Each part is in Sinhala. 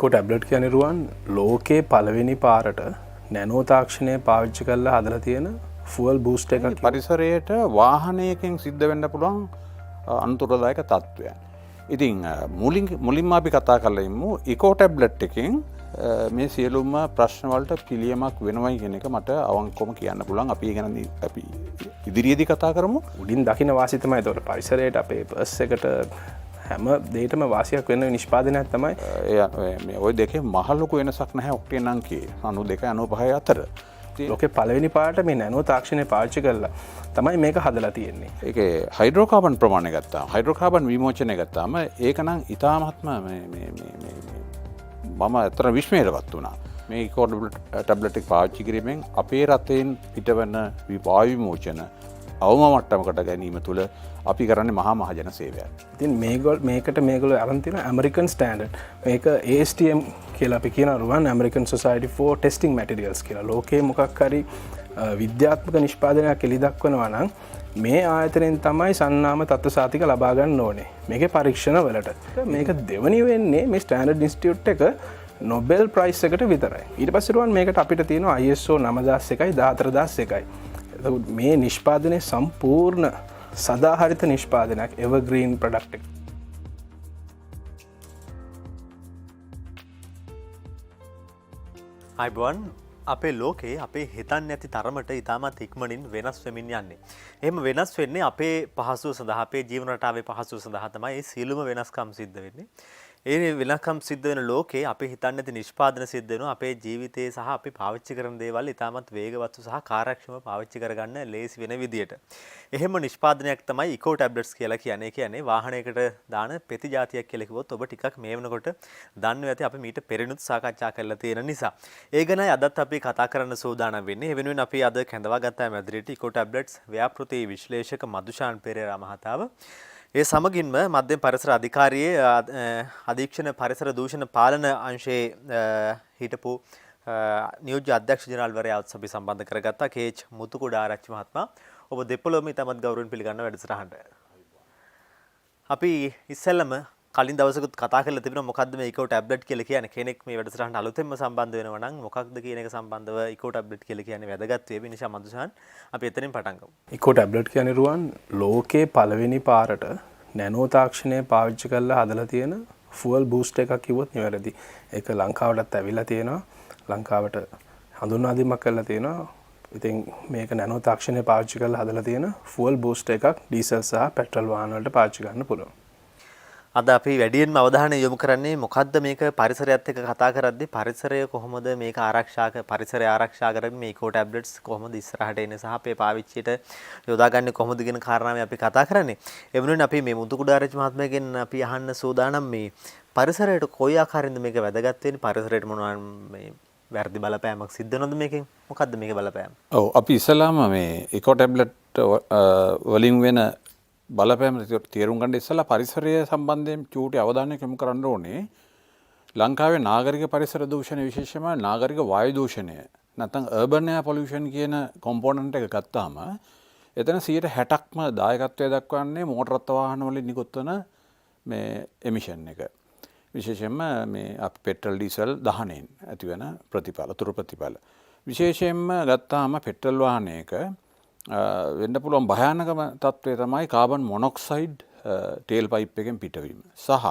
ඉක්කෝ ටැබ්ලට් කියන්නේ රුවන් ලෝකේ පළවෙනි පාරට නැනෝ තාක්ෂණය පාවිච්චි කරලා හදලා තියෙන ෆුවල් බූස්ටර් එකක්. පරිසරයට වාහනයකින් සිද්ධ වෙන්න පුළුවන් අනුතුරදායක තත්ත්වයන්. ඉතින් මුලින්ම අපි කතා කරලා ඉමු ඉකෝ ටැබ්ලට් එකෙන් මේ සියලුම ප්‍රශ්න වලට පිළියමක් වෙනවයි කියන එක මට අවංකවම කියන්න පුළුවන්. අපි ගැන අපි ඉදිරියේදී කතා කරමු. උඩින් දකින්න වාසිය තමයි ඒතකොට පරිසරයට අපේ පර්ස් එකට හැම දෙයකටම වාසියක් වෙන නිෂ්පාදනයක් තමයි මේ ওই දෙකේ මහ ලොකු වෙනසක් නැහැ ඔක්ටේන් අංකයේ 92 95 අතර. ලෝකේ පළවෙනි පාරට මේ නැනෝ තාක්ෂණය පාවිච්චි කරලා තමයි මේක හදලා තියෙන්නේ. ඒකේ හයිඩ්‍රෝකාබන් ප්‍රමාණය ගත්තාම හයිඩ්‍රෝකාබන් විමෝචනය ගත්තාම ඒක නම් ඉතාමත්ම මම අතර විශ්මයටපත් වුණා. මේ ඉකෝ ටැබ්ලට් එක පාවිච්චි කිරීමෙන් අපේ රටෙන් පිටවන වායු විමෝචන අවම මට්ටමකට ගැනීම තුළ අපි කරන්නේ මහා මහජන සේවයක්. ඉතින් මේකට මේගොල්ලෝ අරන් තියෙන ඇමරිකන් ස්ටෑන්ඩඩ් මේක ASTM කියලා අපි කියන රුවන් American society for testing materials කියලා. ලෝකේ මොකක් හරි විද්‍යාත්මක නිෂ්පාදනයක් එළි දක්වනවා නම් මේ ආයතනයෙන් තමයි සන්නාම තත්ත්ව සාතික ලබා ගන්න ඕනේ. මේකේ පරීක්ෂණ වලට. මේක දෙවනි වෙන්නේ මේ ස්ටෑන්ඩඩ් ඉන්ස්ටිටියුට් එක නොබෙල් ප්‍රයිස් එකට විතරයි. ඊට පස්සේ රුවන් මේකට අපිට තියෙනවා ISO 9001යි 14001යි. මේ නිෂ්පාදනය සම්පූර්ණ සදාහරිත නිෂ්පාදනයක් එවර්ග්‍රීන් ප්‍රොඩක්ට් එක. අයිබෝන් අපේ ලෝකේ අපේ හිතන්නේ නැති තරමට ඉතාමත් ඉක්මනින් වෙනස් වෙමින් යන්නේ. එහෙම වෙනස් වෙන්නේ අපේ පහසුව සඳහා අපේ ජීවන රටාවේ පහසුව සඳහා තමයි මේ සියලුම වෙනස්කම් සිද්ධ වෙන්නේ. ඒ වෙනස්කම් සිද්ධ වෙන ලෝකේ අපි හිතන්නේ නැති නිෂ්පාදන සිද්ධ වෙනවා. අපේ ජීවිතයේ සහ අපි පාවිච්චි කරන දේවල් ඉතාමත් වේගවත්ව සහ කාර්යක්ෂමව පාවිච්චි කරගන්න ලේසි වෙන විදියට. එහෙම නිෂ්පාදනයක් තමයි ඉකෝ ටැබ්ලට්ස් කියලා කියන්නේ. කියන්නේ වාහනයකට දාන පෙති જાතියක් කියලා කිව්වොත් ඔබ ටිකක් මේ වෙනකොට දන්නව ඇති අපි මීට පෙරෙනුත් සාකච්ඡා කරලා තියෙන නිසා. ඒ ගැනයි අදත් අපි කතා කරන්න සූදානම් වෙන්නේ. ඒ වෙනුවෙන් අපි අද කැඳවා ගත්තා මැදිරියට ඉකෝ ටැබ්ලට්ස් ව්‍යාපෘති විශ්ලේෂක මදුෂාන් පෙරේරා මහතාව. ඒ සමගින්ම මධ්‍යම පරිසර අධිකාරියේ අධීක්ෂණ පරිසර දූෂණ පාලන අංශයේ හිටපු නියෝජ්‍ය අධ්‍යක්ෂ ජනරාල්වරයාත් අපි සම්බන්ධ කරගත්තා කේච් මුතුකුඩ ආරච්චි මහත්මයා. ඔබ දෙපළොවම ඉතාමත් ගෞරවයෙන් පිළිගන්න වැඩසටහනට. අපි ඉස්සෙල්ලම කලින් දවසකුත් කතා කරලා තිබුණා මොකද්ද මේ ඉකෝ ටැබ්ලට් කියලා කියන්නේ. කෙනෙක් මේ වැඩසටහනට අලුතෙන්ම සම්බන්ධ වෙනවා නම් මොකක්ද කියන එක සම්බන්ධව ඉකෝ ටැබ්ලට් කියලා කියන්නේ වැදගත් වේ. නිසා මදුෂාන් අපි එතනින් පටන් ගමු. ඉකෝ ටැබ්ලට් කියන්නේ රුවන් ලෝකේ පළවෙනි පාරට නැනෝ තාක්ෂණය පාවිච්චි කරලා හදලා තියෙන ෆුවල් බූස්ටර් එකක් කිව්වොත් නිවැරදි. ඒක ලංකාවටත් ඇවිල්ලා තියෙනවා. ලංකාවට හඳුන්වා දීමක් කරලා තියෙනවා. ඉතින් මේක නැනෝ තාක්ෂණය පාවිච්චි කරලා හදලා තියෙන ෆුවල් බූස්ටර් එකක් ඩීසල් සහ පෙට්‍රල් වාහන වලට පාවිච්චි කරන්න පුළුවන්. අද අපි වැඩියෙන්ම අවධානය යොමු කරන්නේ මොකද්ද මේක පරිසරයත් එක්ක කතා කරද්දී පරිසරය කොහොමද මේක පරිසරය ආරක්ෂා කරන්නේ මේ ඉකෝ ටැබ්ලට්ස් කොහොමද ඉස්සරහට එන්නේ සහ අපේ පාවිච්චියට යොදාගන්නේ කොහොමද කියන කාරණාව අපි කතා කරන්නේ. ඒ වෙනුවෙන් අපි මේ මුතුකුඩ ආරච්චි මහත්මයාගෙන් අපි අහන්න සූදානම් මේ පරිසරයට කොයි ආකාරයෙන්ද මේක වැදගත් වෙන්නේ පරිසරයට මොනවා මේ වැරදි බලපෑමක් සිද්ධ වෙනවද මේකෙන්? මොකද්ද මේකේ බලපෑම? ඔව් අපි ඉස්සලාම මේ ඉකෝ ටැබ්ලට් වලින් වෙන බලපෑම තේරුම් ගන්න ඉස්සලා පරිසරය සම්බන්ධයෙන් චූටි අවධානයක් යොමු කරන්න ඕනේ. ලංකාවේ නාගරික පරිසර දූෂණය විශේෂයෙන්ම නාගරික වායු දූෂණය නැත්නම් urban air pollution කියන කොම්පොනන්ට් එක ගත්තාම එතන 60%ක්ම දායකත්වය දක්වන්නේ මෝටර රථ වාහන වලින් නිකුත් වන මේ එමිෂන් එක. විශේෂයෙන්ම මේ අපි පෙට්‍රල් ඩීසල් දහනයෙන් ඇතිවන අතුරු ප්‍රතිඵල. විශේෂයෙන්ම ගත්තාම පෙට්‍රල් වාහනයක වෙන්න පුළුවන් භයානකම තත්ත්වය තමයි කාබන් මොනොක්සයිඩ් ටේල් පයිප් එකෙන් පිටවීම සහ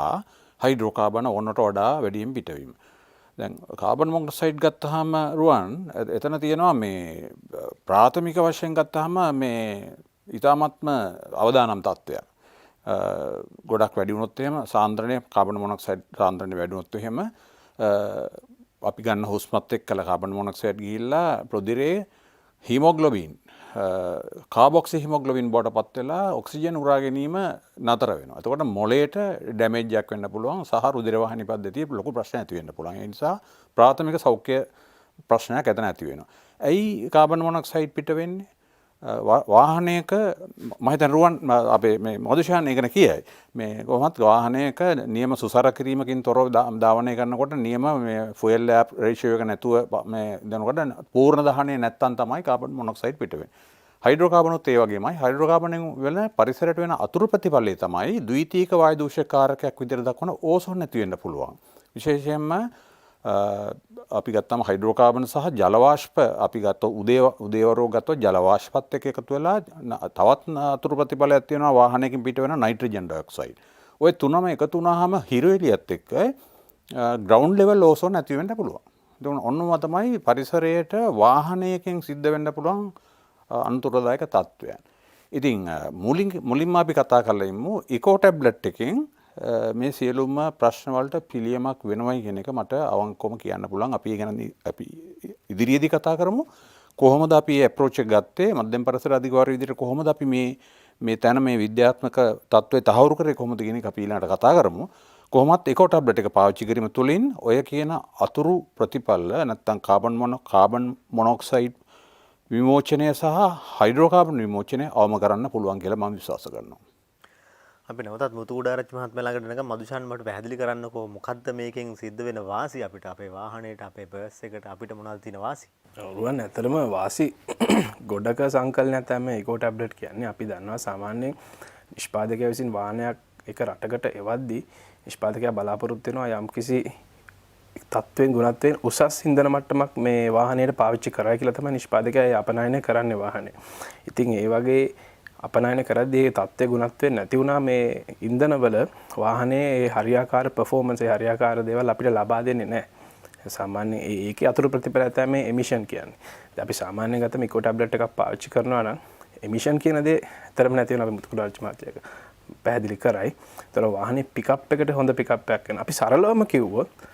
හයිඩ්‍රෝකාබන ඕනට වඩා වැඩියෙන් පිටවීම. දැන් කාබන් මොනොක්සයිඩ් ගත්තාම රුවන් එතන තියෙනවා මේ ප්‍රාථමික වශයෙන් ගත්තාම මේ ඊටාත්ම අවදානම් තත්ත්වයක්. ගොඩක් වැඩි වුණොත් එහෙම සාන්ද්‍රණය කාබන් මොනොක්සයිඩ් සාන්ද්‍රණය වැඩි වුණොත් එහෙම අපි ගන්න හුස්මත් එක්කලා කාබන් මොනොක්සයිඩ් ගිහිල්ලා ප්‍රොදිරේ හීමොග්ලොබින් කාබොක්සි හිමොග්ලොබින් බවට පත් වෙලා ඔක්සිජන් උරා ගැනීම නතර වෙනවා. එතකොට මොළයට ඩැමේජ් එකක් වෙන්න පුළුවන් සහ රුධිර වාහිනී පද්ධතියේ ලොකු ප්‍රශ්න ඇති වෙන්න පුළුවන්. ඒ නිසා ප්‍රාථමික සෞඛ්‍ය ප්‍රශ්නයක් එතන ඇති වෙනවා. ඇයි කාබන් මොනොක්සයිඩ් පිට වෙන්නේ? වාහනයක මම හිතන රුවන් අපේ මේ මොදුෂාන් ඒකන කියයි. මේ කොහොමත් වාහනයක නියම සුසර කිරීමකින් තොරව ධාවනය කරනකොට නියම මේ ෆුයල් එයාර් රේෂියෝ එක නැතුව මේ දෙනකොට පූර්ණ දහනය නැත්තම් තමයි කාබන් මොනොක්සයිඩ් පිට වෙන්නේ. හයිඩ්‍රෝකාබනුත් ඒ වගේමයි. හයිඩ්‍රෝකාබනෙන් වෙන පරිසරයට වෙන අතුරු ප්‍රතිඵලය තමයි ද්විතීයික වායු දූෂක කාරකයක් විදිහට දක්වන ඕසෝන් නැති වෙන්න පුළුවන්. විශේෂයෙන්ම අපි ගත්තම හයිඩ්‍රෝකාබන් සහ ජලවාෂ්ප අපි ගත්තොත් උදේවරු ගත්තොත් ජලවාෂ්පත් එක්ක එකතු වෙලා තවත් අතුරු ප්‍රතිඵලයක් තියෙනවා වාහනයකින් පිට වෙන නයිට්‍රජන් ඩයොක්සයිඩ්. ওই තුනම එකතු වුණාම හිරු එළියත් එක්ක ග්‍රවුන්ඩ් ලෙවල් ඕසෝන් නැති වෙන්න පුළුවන්. ඒක ඔන්නම තමයි පරිසරයට වාහනයකින් සිද්ධ වෙන්න පුළුවන් අනුතරදායක තත්ත්වයන්. ඉතින් මුලින්ම අපි කතා කරලා ඉමු ඉකෝ ටැබ්ලට් එකෙන් මේ සියලුම ප්‍රශ්න වලට පිළියමක් වෙනවයි කියන එක මට අවංකවම කියන්න පුළුවන්. අපි ගැන අපි ඉදිරියේදී කතා කරමු. කොහොමද අපි මේ අප්‍රෝච් එක ගත්තේ? මධ්‍යම පරිසර අධිකාරිය විදිහට කොහොමද අපි මේ තැන මේ විද්‍යාත්මක තත්ත්වය තහවුරු කරේ කොහොමද කියන එක අපි ඊළඟට කතා කරමු. කොහොමත් ඉකෝ ටැබ්ලට් එක පාවිච්චි කිරීම තුළින් ඔය කියන අතුරු ප්‍රතිඵල නැත්තම් කාබන් මොනොක්සයිඩ් විමෝචනය සහ හයිඩ්‍රෝකාබන් විමෝචනය අවම කරන්න පුළුවන් කියලා මම විශ්වාස කරනවා. අපි නැවතත් මුතුකුඩාරච්චි මහත්මයා ළඟට එනකම් මදුෂාන් මට පැහැදිලි කරන්නකෝ මොකද්ද මේකෙන් සිද්ධ වෙන වාසි අපිට අපේ වාහනේට අපේ බස් එකට අපිට මොනවද තියෙන වාසි? රුවන් ඇත්තටම වාසි ගොඩක සංකලනයක් තමයි ඉකෝ ටැබ්ලට් කියන්නේ. අපි දන්නවා සාමාන්‍යයෙන් නිෂ්පාදකයා විසින් වාහනයක් එක රටකට එවද්දී නිෂ්පාදකයා බලාපොරොත්තු වෙනවා යම්කිසි තත්ත්වෙන් ගුණත්වයෙන් උසස් ඉන්ධන මට්ටමක් මේ වාහනයට පාවිච්චි කරා කියලා තමයි නිෂ්පාදකයා අපනයනය කරන්නේ වාහනේ. ඉතින් ඒ වගේ අපනයන කරද්දී ඒ තත්ත්වයේ ගුණත්වයෙන් නැති වුණා මේ ඉන්ධනවල වාහනේ හරියාකාර පර්ෆෝමන්ස් ඒ හරියාකාර දේවල් අපිට ලබා දෙන්නේ නැහැ. සාමාන්‍යයෙන් ඒකේ අතුරු ප්‍රතිඵලය තමයි මේ එමිෂන් කියන්නේ. ඉතින් අපි සාමාන්‍යයෙන් ගත්තම ඉකෝ ටැබ්ලට් එකක් පාවිච්චි කරනවා නම් එමිෂන් කියන දේ ඇත්තටම නැති වෙනවා අපි මුතුකුඩාරච්චි මහත්තයා පැහැදිලි කරයි. ඒතර වාහනේ පිකප් එකට හොඳ පිකප් එකක් වෙනවා. අපි සරලවම කිව්වොත්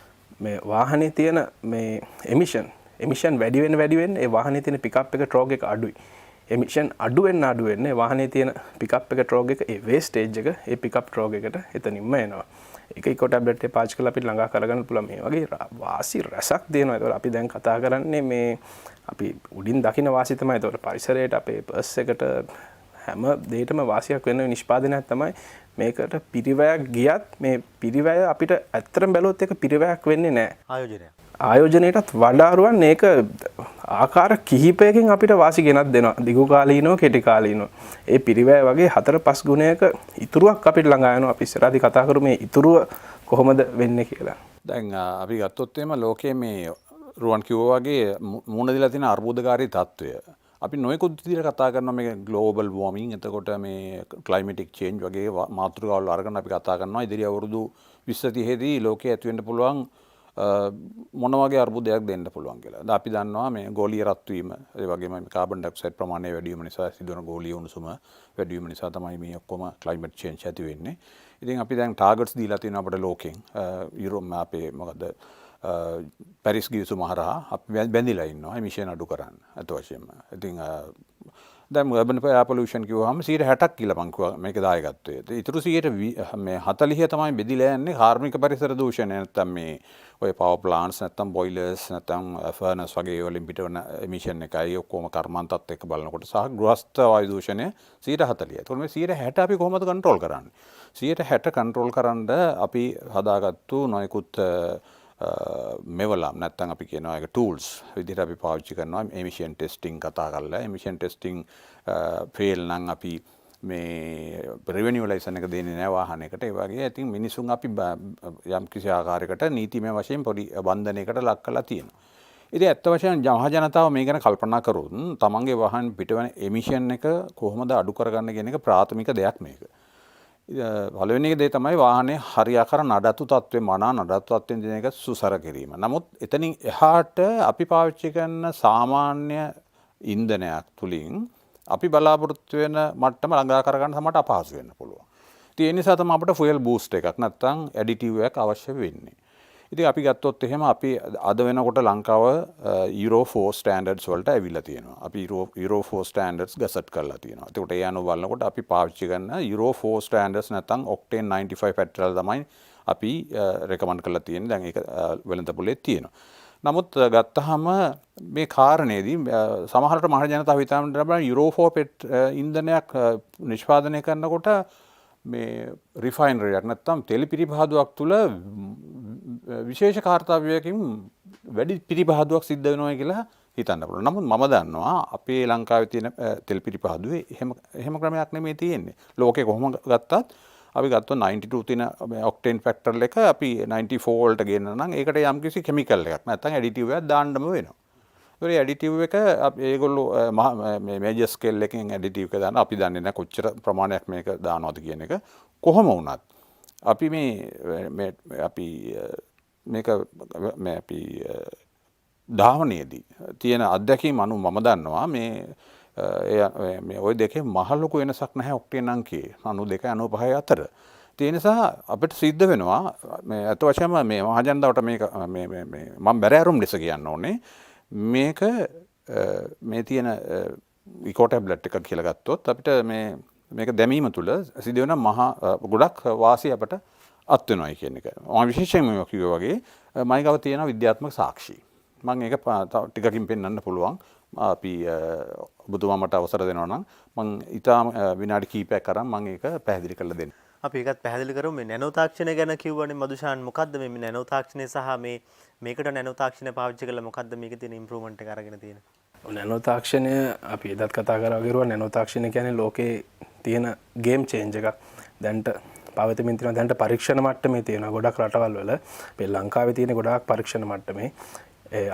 මේ වාහනේ තියෙන මේ එමිෂන් වැඩි වෙන්න ඒ වාහනේ තියෙන පිකප් එක ට්‍රෝග් එක අඩුයි. එමිෂන් අඩු වෙන්න වාහනේ තියෙන පිකප් එක ට්‍රෝග් එක ඒ වේස්ටේජ් එක ඒ පිකප් ට්‍රෝග් එකට එතනින්ම එනවා. ඒක ඉකෝ ටැබ්ලට් එක පාවිච්චි කරලා අපිට ළඟා කරගන්න පුළුවන්. මේ වගේ වාසි රසක් දෙනවා. ඒතකොට අපි දැන් කතා කරන්නේ මේ අපි උඩින් දකින්න වාසි තමයි. ඒතකොට පරිසරයට අපේ බස් එකට හැම දෙයකටම වාසියක් වෙන නිෂ්පාදනයක් තමයි මේකට පිරිවැයක් ගියත් මේ පිරිවැය අපිට ඇත්තටම බැලුවොත් ඒක පිරිවැයක් වෙන්නේ නැහැ. ආයෝජනයටත් වඩාරුවන් ඒක ආකාර කිහිපයකින් අපිට වාසි ගෙනත් දෙනවා. දිගු කාලීනව කෙටි කාලීනව. ඒ පිරිවැය වගේ 4-5 ගුණයක ඉතුරුවක් අපිට ළඟා යනවා. අපි ඉස්සරහදී කතා කරමු මේ ඉතුරුව කොහොමද වෙන්නේ කියලා. දැන් අපි ගත්තොත් එimhe ලෝකයේ මේ රුවන් කිව්වා වගේ මුණ දීලා තියෙන අර්බුදකාරී තත්ත්වය අපි නොයෙකුත් විදිහට කතා කරනවා මේ ග්ලෝබල් වෝමින් එතකොට මේ ක්ලයිමැටික් චේන්ජ් වගේ මාතෘකාවල් අරගෙන අපි කතා කරනවා ඉදිරි අවුරුදු 20-30 දී ලෝකයේ ඇති වෙන්න පුළුවන් මොන වගේ අර්බුදයක් දෙන්න පුළුවන් කියලා. දැන් අපි දන්නවා මේ ගෝලීය රත් වීම ඒ වගේම මේ කාබන් ඩයොක්සයිඩ් ප්‍රමාණය වැඩි වීම නිසා සිදුවන ගෝලීය උණුසුම වැඩි වීම නිසා තමයි මේ ඔක්කොම ක්ලයිමැට් චේන්ජ් ඇති වෙන්නේ. ඉතින් අපි දැන් ටාගට්ස් දීලා තියෙනවා අපිට ලෝකෙන් යුරෝප් අපේ මොකද පැරිස් ගිවිසුම හරහා අපි බැඳිලා ඉන්නවා එමිෂන් අඩු කරන්න අත වශයෙන්ම. ඉතින් දැන් urban air pollution කිව්වහම 60%ක් කියලා මං කිව්වා මේකේ දායකත්වය. ඊටු 100 මේ 40 තමයි බෙදිලා යන්නේ කාර්මික පරිසර දූෂණය නැත්තම් මේ ඔය power plants නැත්තම් boilers නැත්තම් furnace වගේ වලින් පිටවන emission එකයි ඔක්කොම කර්මාන්තත් එක්ක බලනකොට සහ ගෘහස්ත වායු දූෂණය 140. ඒතකොට මේ 160 අපි කොහොමද කන්ට්‍රෝල් කරන්නේ? 160 කන්ට්‍රෝල් කරන්න අපි හදාගත්තු නොයෙකුත් මෙවලම් නැත්තම් අපි කියනවා ඒක ටූල්ස් විදිහට අපි පාවිච්චි කරනවා එමිෂන් ටෙස්ටිං කතා කරලා එමිෂන් ටෙස්ටිං ෆේල් නම් අපි මේ රෙවෙනියු ලයිසන් එක දෙන්නේ නැහැ වාහනයකට ඒ වගේ ඉතින් මිනිසුන් අපි යම් කිසි ආකාරයකට නීතිමය වශයෙන් පොඩි බන්ධනයකට ලක් කරලා තියෙනවා. ඉතින් ඇත්ත වශයෙන්ම මහ ජනතාව මේ ගැන කල්පනා කරොත් තමන්ගේ වාහන පිටවන එමිෂන් එක කොහොමද අඩු කරගන්න කියන එක ප්‍රාථමික දෙයක් මේක. පළවෙනි දේ තමයි වාහනේ හරියාකාර නඩත්තු තත්ත්වෙ මනා නඩත්තු තත්ත්වෙන් දෙන එක සුසර කිරීම. නමුත් එතනින් එහාට අපි පාවිච්චි කරන සාමාන්‍ය ඉන්ධනයක් තුලින් අපි බලාපොරොත්තු වෙන මට්ටම ළඟා කරගන්න තමයි අපහසු වෙන්න පුළුවන්. ඉතින් ඒ නිසා තමයි අපිට ෆුයල් බූස්ට් එකක් නැත්නම් ඇඩිටිව් එකක් අවශ්‍ය වෙන්නේ. ඉතින් අපි ගත්තොත් එහෙම අපි අද වෙනකොට ලංකාව Euro 4 ස්ටෑන්ඩඩ්ස් වලට ඇවිල්ලා තියෙනවා. අපි Euro 4 ස්ටෑන්ඩඩ්ස් ගසට් කරලා තියෙනවා. ඒකට ඒ අනුව බලනකොට අපි පාවිච්චි කරන Euro 4 ස්ටෑන්ඩඩ්ස් නැත්නම් ඔක්ටේන් 95 පෙට්‍රල් තමයි අපි රෙකමන්ඩ් කරලා තියෙන්නේ. දැන් ඒක වෙළඳපොලේ තියෙනවා. නමුත් ගත්තහම මේ කාරණේදී සමහරට මහ ජනතාව හිතන්න ලබන Euro 4 ඉන්ධනයක් නිෂ්පාදනය කරනකොට මේ රිෆයිනරියක් නැත්තම් තෙල් පිරිපහදුවක් තුළ විශේෂ කාර්යයකින් වැඩි පිරිපහදුවක් සිද්ධ වෙනවා කියලා හිතන්න පුළුවන්. නමුත් මම දන්නවා අපේ ලංකාවේ තියෙන තෙල් පිරිපහදුවේ එහෙම ක්‍රමයක් නෙමෙයි තියෙන්නේ. ලෝකේ කොහොම ගත්තත් අපි ගත්තොත් 92 තියෙන ඔක්ටේන් ෆැක්ටර් එක අපි 94 වලට ගෙන්නන නම් ඒකට යම්කිසි කිමිකල් එකක් නැත්නම් ඇඩිටිව් එකක් දාන්නම වෙනවා. ඒ ඇඩිටිව් එක ඒගොල්ලෝ මේ මේජර් ස්කේල් එකකින් ඇඩිටිව් එක දාන අපි දන්නේ නැහැ කොච්චර ප්‍රමාණයක් මේක දානවද කියන එක. කොහොම වුණත් අපි මේ අපි මේක අපි ධාවනයේදී තියෙන අත්දැකීම් අනුව මම දන්නවා මේ ওই දෙකේ මහ ලොකු වෙනසක් නැහැ ඔක්ටේන් අංකයේ 92 95 අතර. ඒ නිසා අපිට සිද්ධ වෙනවා මේ අත වශයෙන්ම මේ මහජනතාවට මේක මේ මම බැරෑරුම් ලෙස කියන්න ඕනේ මේක මේ තියෙන ඉකෝ ටැබ්ලට් එක කියලා ගත්තොත් අපිට මේක දැමීම තුළ සිදුවෙන මහා ගොඩක් වාසිය අපට අත් වෙනවායි කියන එක. මම විශේෂයෙන්ම කිව්වා වගේ මයිගව තියෙන විද්‍යාත්මක සාක්ෂි. මම ඒක ටිකකින් පෙන්වන්න පුළුවන්. අපි ඔබතුමා මට අවසර දෙනවා නම් මම ඊටාම විනාඩි කිහිපයක් කරන් මම ඒක පැහැදිලි කරලා දෙන්න. අපි ඒකත් පැහැදිලි කරමු. මේ නැනෝ තාක්ෂණය ගැන කිව්වනේ මදුෂාන්, මොකද්ද මේ නැනෝ තාක්ෂණය සහ මේකට නැනෝ තාක්ෂණය පාවිච්චි කළා මොකද්ද මේකේ තියෙන ඉම්ප්‍රූව්මන්ට් එක අරගෙන තියෙන්නේ? නැනෝ තාක්ෂණය අපි එදත් කතා කරා වගේ නැනෝ තාක්ෂණය කියන්නේ ලෝකේ තියෙන ගේම් චේන්ජ් එකක්. දැන්ට පවතිමින් තියෙන දැන්ට පරීක්ෂණ මට්ටමේ තියෙන ගොඩක් රටවල් වල මේ ලංකාවේ තියෙන ගොඩාක් පරීක්ෂණ මට්ටමේ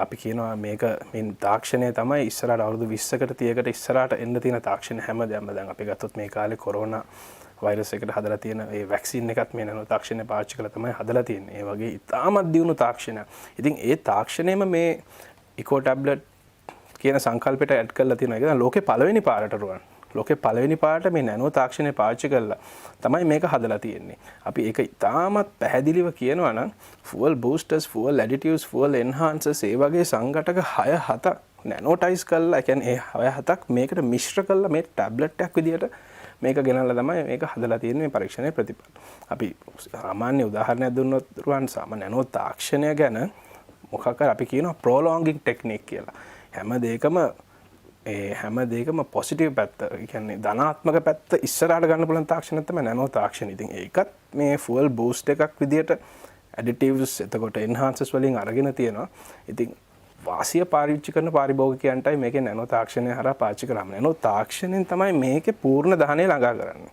අපි කියනවා මේක මේ තාක්ෂණය තමයි ඉස්සරහට අවුරුදු 20කට 30කට ඉස්සරහට එන්න තියෙන තාක්ෂණ හැමදේම. දැන් අපි ගත්තොත් මේ කාලේ කොරෝනා වෛරස් එකට හදලා තියෙන ඒ වැක්සින් එකත් මේ නැනෝ තාක්ෂණය පාවිච්චි කරලා තමයි හදලා තියෙන්නේ. ඒ වගේ ඉතාමත් දියුණු තාක්ෂණයක්. ඉතින් ඒ තාක්ෂණයම මේ ඉකෝ ටැබ්ලට් කියන සංකල්පයට ඇඩ් කරලා තියෙනවා. ඒක ලෝකේ පළවෙනි පාරට රුවන්. ලෝකේ පළවෙනි පාරට මේ නැනෝ තාක්ෂණය පාවිච්චි කරලා තමයි මේක හදලා තියෙන්නේ. අපි ඒක ඉතාමත් පැහැදිලිව කියනවා නම් fuel boosters, fuel additives, fuel enhancers ඒ වගේ සංඝටක 6-7ක් නැනෝටයිස් කරලා, ඒ කියන්නේ ඒ 6-7ක් මේකට මිශ්‍ර කරලා මේ ටැබ්ලට් එකක් විදියට මේක ගෙනල්ලා තමයි මේක හදලා තියෙන්නේ මේ පරීක්ෂණයේ ප්‍රතිඵල. අපි සාමාන්‍ය උදාහරණයක් දුන්නොත් රුවන් සාමාන්‍ය නැනෝ තාක්ෂණය ගැන මොකක් කර අපි කියනවා ප්‍රොලොංගින් ටෙක්නික් කියලා. හැම දෙයකම පොසිටිව් පැත්ත, ඒ කියන්නේ ධනාත්මක පැත්ත ඉස්සරහට ගන්න පුළුවන් තාක්ෂණයක් තමයි නැනෝ තාක්ෂණය. ඉතින් ඒකත් මේ ෆුවල් බූස්ට් එකක් විදියට ඇඩිටිව්ස් එතකොට එන්හාන්සර්ස් වලින් අරගෙන තියෙනවා. ඉතින් වාසිය පාවිච්චි කරන පාරිභෝගිකයන්ටයි මේකේ නැනෝ තාක්ෂණය හරහා පාවිච්චි කරාම නැනෝ තාක්ෂණයෙන් තමයි මේකේ පූර්ණ දහනය ළඟා කරන්නේ.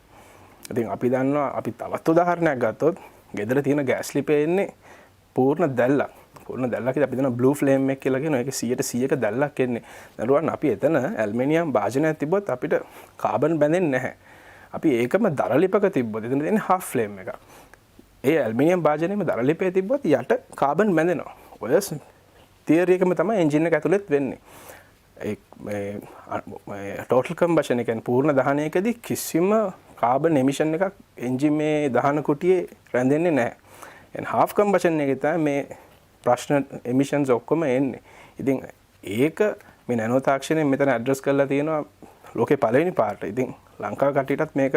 ඉතින් අපි දන්නවා අපි තවත් උදාහරණයක් ගත්තොත් ගෙදර තියෙන ගෑස් ලිපේ එන්නේ පූර්ණ දැල්ලක්. පූර්ණ දැල්ලක් අපි දන්නවා බ්ලූ ෆ්ලේම් එක කියලා කියනවා. ඒකේ 100% දැල්ලක් එන්නේ. දරුවන් අපි එතන ඇල්මිනියම් භාජනයක් තිබ්බොත් අපිට කාබන් බැඳෙන්නේ නැහැ. අපි ඒකම දරලිපක තිබ්බොත් එතන තියෙන්නේ half flame එක. ඒ ඇල්මිනියම් භාජනයේම දරලිපේ තිබ්බොත් යට කාබන් බැඳෙනවා. ඔය තියරි එකම තමයි එන්ජින් එක ඇතුළෙත් වෙන්නේ. ඒ ටෝටල් කම්බෂන් එක පූර්ණ දහනයකදී කිසිම කාබන් එමිෂන් එකක් එන්ජින් මේ දහන කුටියේ රැඳෙන්නේ නැහැ. එන් half කම්බෂන් එකේ තමයි මේ ප්‍රශ්න එමිෂන්ස් ඔක්කොම එන්නේ. ඉතින් ඒක මේ නැනෝ තාක්ෂණයෙන් මෙතන ඇඩ්‍රස් කරලා තියෙනවා ලෝකේ පළවෙනි පාර්ට. ඉතින් ලංකාව කට්ටියටත් මේක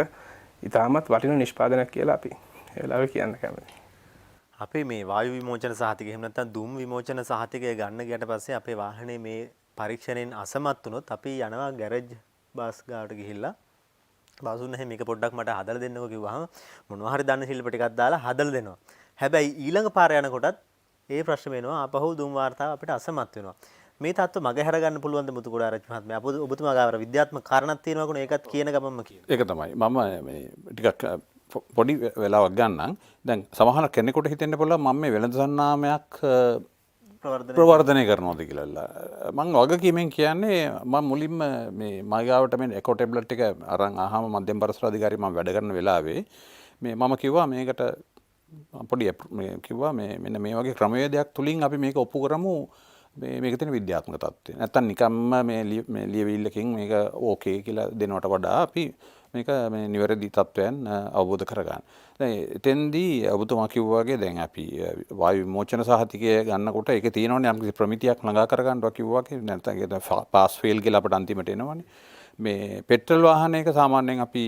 ඉතාමත් වටින නිෂ්පාදනයක් කියලා අපි ඒ වෙලාවේ කියන්න කැමතියි. අපේ මේ වායු විමෝචන සහතිකය එහෙම නැත්නම් දුම් විමෝචන සහතිකය ගන්න ගියට පස්සේ අපේ වාහනේ මේ පරීක්ෂණයෙන් අසමත් වුණොත් අපි යනවා ගෑරේජ් බස් ගාවට ගිහිල්ලා බාසුන් නැහැ මේක පොඩ්ඩක් මට හදලා දෙන්නකෝ කිව්වහම මොනවා හරි දන්න ශිල්ප ටිකක් දාලා හදලා දෙනවා. හැබැයි ඊළඟ පාර යනකොටත් ඒ ප්‍රශ්න වෙනවා ආපහු දුම් වාර්තාව අපිට අසමත් වෙනවා. මේ තත්ත්ව මගහැර ගන්න පුළුවන් ද මුතුකුඩ ආරච්චි මහත්මයා? ඔබතුමා ගාව විද්‍යාත්මක කාරණාවක් තියෙනවා කොහොන ඒකත් කියන ගමන්ම කියන. ඒක තමයි. මම මේ ටිකක් පොඩි වෙලාවක් ගන්නම්. දැන් සමහර කෙනෙකුට හිතෙන්න පුළුවන් මම මේ වෙළඳ සන්නාමයක් ප්‍රවර්ධනය කරනවාද කියලා. මම වගකීමෙන් කියන්නේ මම මුලින්ම මේ මයිගාවට මේ එකෝ ටැබ්ලට් එක අරන් ආහම මධ්‍යම පරිසර අධිකාරිය මම වැඩ කරන වෙලාවේ මේ මම කිව්වා මේකට පොඩි කිව්වා මෙන්න මේ වගේ ක්‍රමවේදයක් තුලින් අපි මේක ඔප්පු කරමු මේක තියෙන විද්‍යාත්මක තත්ත්වය. නැත්තම් නිකම්ම මේ ලියවිල්ලකින් මේක ඕකේ කියලා දෙනවට වඩා අපි මේක මේ නිවැරදි තත්ත්වයන් අවබෝධ කරගන්න. දැන් එතෙන්දී ඔබතුමා කිව්වා වගේ දැන් අපි වායු විමෝචන සහතිකය ගන්නකොට ඒකේ තියෙනවනේ යම් කිසි ප්‍රමිතියක් ළඟා කරගන්නවා කිව්වා වගේ නැත්නම් ඒක පාස් ෆේල් කියලා අපිට අන්තිමට එනවනේ. මේ පෙට්‍රල් වාහනයක සාමාන්‍යයෙන් අපි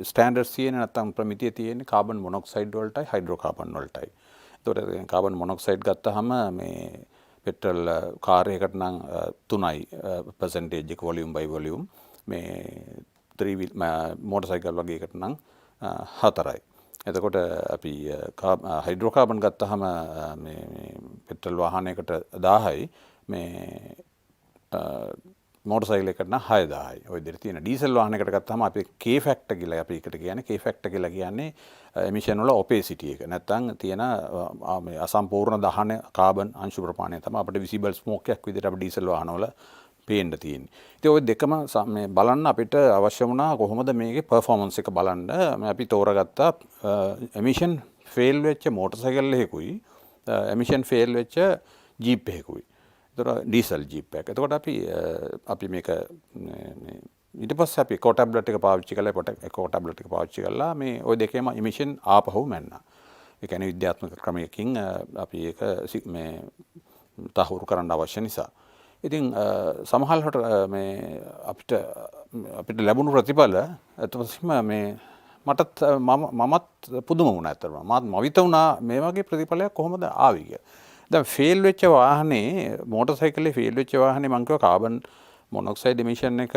ස්ටෑන්ඩඩ්ස් තියෙන නැත්නම් ප්‍රමිතිය තියෙන්නේ කාබන් මොනොක්සයිඩ් වලටයි හයිඩ්‍රෝකාබන් වලටයි. ඒතකොට කාබන් මොනොක්සයිඩ් ගත්තාම මේ පෙට්‍රල් කාර් එකකට නම් 3% එක වොලියුම් බයි වොලියුම් මේ මෝටර් සයිකල් වගේ එකට නම් 4යි. එතකොට අපි හයිඩ්‍රෝකාබන් ගත්තාම මේ පෙට්‍රල් වාහනයකට 1000යි මේ මෝටර් සයිකල් එකකට නම් 6000යි. ඔය විදිහට තියෙන ඩීසල් වාහනයකට ගත්තාම අපි K factor කියලා අපි එකට කියන්නේ K factor කියලා කියන්නේ එමිෂන් වල opacity එක. නැත්තම් තියෙන මේ අසම්පූර්ණ දහන කාබන් අංශු ප්‍රමාණය තමයි අපිට visible smoke එකක් විදිහට අපි ඩීසල් වාහනවල පේන්න තියෙන්නේ. ඉතින් ওই දෙකම මේ බලන්න අපිට අවශ්‍ය වුණා කොහොමද මේකේ performance එක බලන්න. අපි තෝරගත්තා emission fail වෙච්ච මෝටර් සයිකල් එකකුයි emission fail වෙච්ච ජීප් එකකුයි. ඒතර ඩීසල් ජීප් එක. එතකොට අපි මේක ඊට පස්සේ අපි එකෝ ටැබ්ලට් එක පාවිච්චි කළා. එකෝ ටැබ්ලට් එක පාවිච්චි කළා මේ ওই දෙකේම emission ආපහු මැන්නා. ඒ කියන්නේ විද්‍යාත්මක ක්‍රමයකින් අපි ඒක මේ තහවුරු කරන්න අවශ්‍ය නිසා. ඉතින් සමහරවිට මේ අපිට ලැබුණු ප්‍රතිඵල අතවසීම මේ මමත් පුදුම වුණා ඇත්තටම. මාත් මවිත වුණා මේ වගේ ප්‍රතිඵලයක් කොහොමද ආවේ කියලා. දැන් ෆේල් වෙච්ච වාහනේ මෝටර් සයිකලේ ෆේල් වෙච්ච වාහනේ මං කිව්වා කාබන් මොනොක්සයිඩ් එමිෂන් එක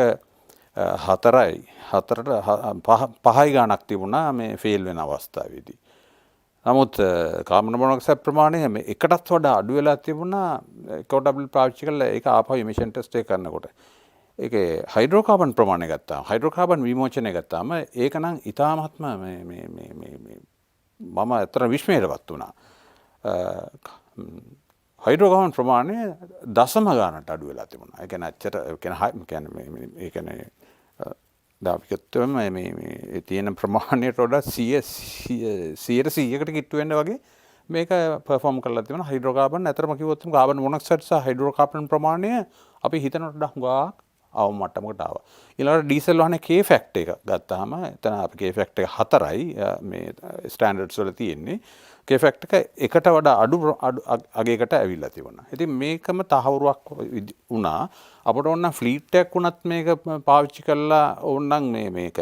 5යි ගාණක් තිබුණා මේ ෆේල් වෙන අවස්ථාවේදී. නමුත් කාබන් මොනොක්සයිඩ් ප්‍රමාණය මේ එකටත් වඩා අඩු වෙලා තිබුණා එකෝටබල් පාවිච්චි කරලා ඒක ආපහු එමිෂන් ටෙස්ට් එක කරනකොට. ඒකේ හයිඩ්‍රෝකාබන් ප්‍රමාණය ගත්තාම හයිඩ්‍රෝකාබන් විමෝචනය ගත්තාම ඒක නම් ඉතාමත්ම මම අතර විශ්මයටපත් වුණා. හයිඩ්‍රෝකාබන් ප්‍රමාණය දශම ගානට අඩු වෙලා තිබුණා. ඒ කියන්නේ අච්චර ඒ කියන්නේ දාපිකත්වම මේ තියෙන ප්‍රමාණයට වඩා 100%කට කිට්ටු වෙන්න වගේ මේක පර්ෆෝම් කරලා තිබුණා. හයිඩ්‍රෝකාබන් අතරම කිව්වොත් කාබන් මොනොක්සයිඩ් සහ හයිඩ්‍රෝකාබන් ප්‍රමාණය අපි හිතනට වඩා හුඟක් අවම මට්ටමකට ආවා. ඊළඟට ඩීසල් වාහනේ K factor එක ගත්තාම එතන අපි K factor එක 4යි මේ ස්ටෑන්ඩඩ්ස් වල තියෙන්නේ. K factor එක එකට වඩා අඩු අගයකට ඇවිල්ලා තිබුණා. ඉතින් මේකම තහවුරුවක් වුණා. අපිට ඕන ෆ්ලීට් එකක් වුණත් මේක පාවිච්චි කරලා ඕනනම් මේක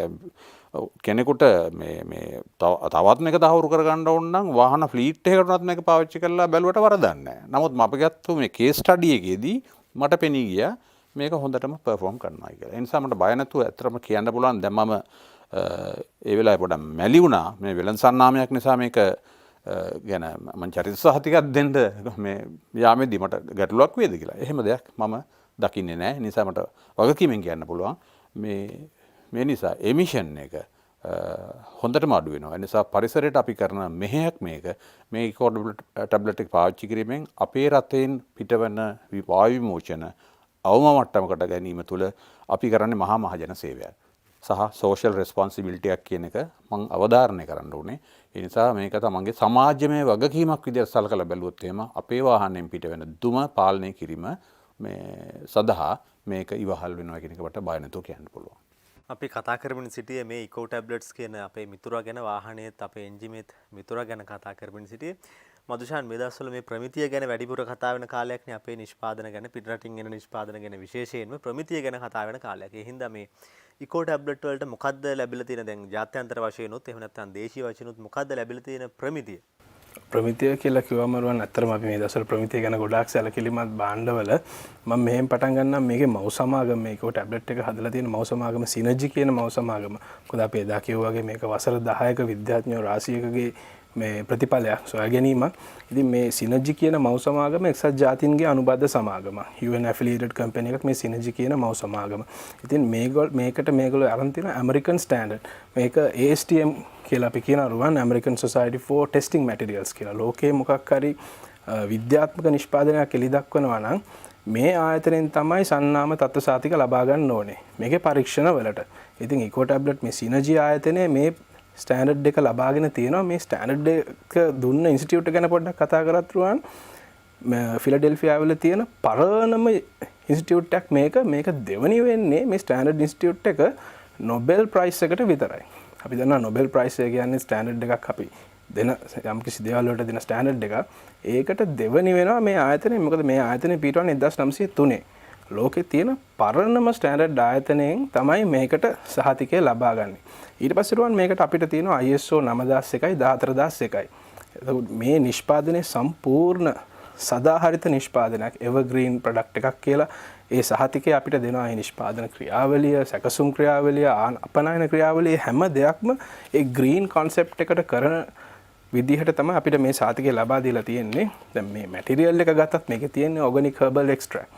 කෙනෙකුට මේ තවත් මේක තහවුරු කරගන්න ඕන නම් වාහන ෆ්ලීට් එකකට උනත් මේක පාවිච්චි කරලා බැලුවට වරදක් නැහැ. නමුත් මම ගත්තු මේ කේස් ස්ටඩි එකේදී මට පෙනී ගියා මේක හොඳටම පර්ෆෝම් කරනවා කියලා. ඒ නිසා මට බය නැතුව ඇත්තටම කියන්න පුළුවන් දැන් මම ඒ වෙලාවේ පොඩ්ඩක් මැලි වුණා. මේ වෙළඳසන්නාමයක් නිසා මේක ගැන මම චරිත සහතිකයක් දෙන්න මේ යාමේදී මට ගැටලුවක් වේද කියලා. එහෙම දෙයක් මම දකින්නේ නැහැ. ඒ නිසා මට වගකීමෙන් කියන්න පුළුවන් මේ නිසා එමිෂන් එක හොඳටම අඩු වෙනවා. ඒ නිසා පරිසරයට අපි කරන මෙහෙයක් මේ ඉකෝ ටැබ්ලට් එක පාවිච්චි කිරීමෙන් අපේ රටෙන් පිටවන වායු විමෝචන අවම මට්ටමකට ගැනීම තුළ අපි කරන්නේ මහා මහජන සේවයක්. සහ සෝෂල් රෙස්පොන්සිබිලිටි එකක් කියන එක මම අවධාරණය කරන්න ඕනේ. ඒ නිසා මේක තමන්ගේ සමාජමය වගකීමක් විදිහට සලකලා බැලුවොත් එහෙම අපේ වාහනයෙන් පිට වෙන දුම පාලනය කිරීම මේ සඳහා මේක ඉවහල් වෙනවා කියන එකට බය නැතුව කියන්න පුළුවන්. අපි කතා කරමින් සිටියේ මේ ඉකෝ ටැබ්ලට්ස් කියන අපේ මිතුරා ගැන වාහනයේත් අපේ එන්ජිමේත් මිතුරා ගැන කතා කරමින් සිටියේ. මදුෂාන් මේ දවස්වල මේ ප්‍රමිතිය ගැන වැඩිපුර කතා වෙන කාලයක්නේ අපේ නිෂ්පාදන ගැන පිටරටින් එන නිෂ්පාදන ගැන විශේෂයෙන්ම ප්‍රමිතිය ගැන කතා වෙන කාලයක්. ඒ හින්දා මේ ඉකෝ ටැබ්ලට් වලට මොකද්ද ලැබිලා තියෙන දැන් ජාත්‍යන්තර වශයෙන් උත් එහෙම නැත්නම් දේශීය වශයෙන් උත් මොකද්ද ලැබිලා තියෙන ප්‍රමිතිය? ප්‍රමිතිය කියලා කිව්වම රුවන් ඇත්තටම අපි මේ දවස්වල ප්‍රමිතිය ගැන ගොඩාක් සැලකිලිමත් භාණ්ඩවල මම මෙහෙම පටන් ගන්නම් මේකේ මව් සමාගම මේකෝ ටැබ්ලට් එක හදලා තියෙන මව් සමාගම සිනර්ජි කියන මව් සමාගම. මොකද අපි එදා කිව්වා වගේ මේක වසර 10ක විද්‍යාඥයෝ රාශියකගේ මේ ප්‍රතිඵලයක් සොයා ගැනීමක්. ඉතින් මේ සිනර්ජි කියන මව් සමාගම එක්සත් ජාතීන්ගේ අනුබද්ධ සමාගමක්. UN affiliated company එකක් මේ සිනර්ජි කියන මව් සමාගම. ඉතින් මේගොල්ලෝ අරන් තියෙන ඇමරිකන් ස්ටෑන්ඩඩ්. මේක ASTM කියලා අපි කියන රුවන් American Society for Testing Materials කියලා. ලෝකයේ මොකක් හරි විද්‍යාත්මක නිෂ්පාදනයක් එළි දක්වනවා නම් මේ ආයතනයෙන් තමයි සන්නාම තත්ත්ව සාතික ලබා ගන්න ඕනේ. මේකේ පරීක්ෂණ වලට. ඉතින් ඉකෝ ටැබ්ලට් මේ සිනර්ජි ආයතනයේ මේ ස්ටෑන්ඩඩ් එක ලබාගෙන තියෙනවා. මේ ස්ටෑන්ඩඩ් එක දුන්න ඉන්ස්ටිටියුට් එක ගැන පොඩ්ඩක් කතා කරත් රුවන් ෆිලඩෙල්ෆියාව වල තියෙන පරණම ඉන්ස්ටිටියුට් එකක් මේක දෙවනි වෙන්නේ මේ ස්ටෑන්ඩඩ් ඉන්ස්ටිටියුට් එක නොබෙල් ප්‍රයිස් එකට විතරයි. අපි දන්නවා නොබෙල් ප්‍රයිස් එක කියන්නේ ස්ටෑන්ඩඩ් එකක් අපි දෙන යම්කිසි දේවල් වලට දෙන ස්ටෑන්ඩඩ් එකක්. ඒකට දෙවනි වෙනවා මේ ආයතනය. මොකද මේ ආයතනය පිටවන්නේ 1903. ලෝකේ තියෙන පරණම ස්ටෑන්ඩඩ් ආයතනයෙන් තමයි මේකට සහතිකය ලබා ගන්න. ඊට පස්සේ රුවන් මේකට අපිට තියෙනවා ISO 9001යි 14001යි. එතකොට මේ නිෂ්පාදනයේ සම්පූර්ණ සදාහරිත නිෂ්පාදනයක් එවර්ග්‍රීන් ප්‍රොඩක්ට් එකක් කියලා ඒ සහතිකය අපිට දෙනවා. මේ නිෂ්පාදන ක්‍රියාවලිය, සැකසුම් ක්‍රියාවලිය, අපනයන ක්‍රියාවලිය හැම දෙයක්ම ඒ ග්‍රීන් කොන්සෙප්ට් එකට කරන විදිහට තමයි අපිට මේ සහතිකය ලබා දීලා තියෙන්නේ. දැන් මේ මැටීරියල් එක ගත්තත් මේකේ තියෙන්නේ ඕගනික් හර්බල් එක්ස්ට්‍රැක්ට්.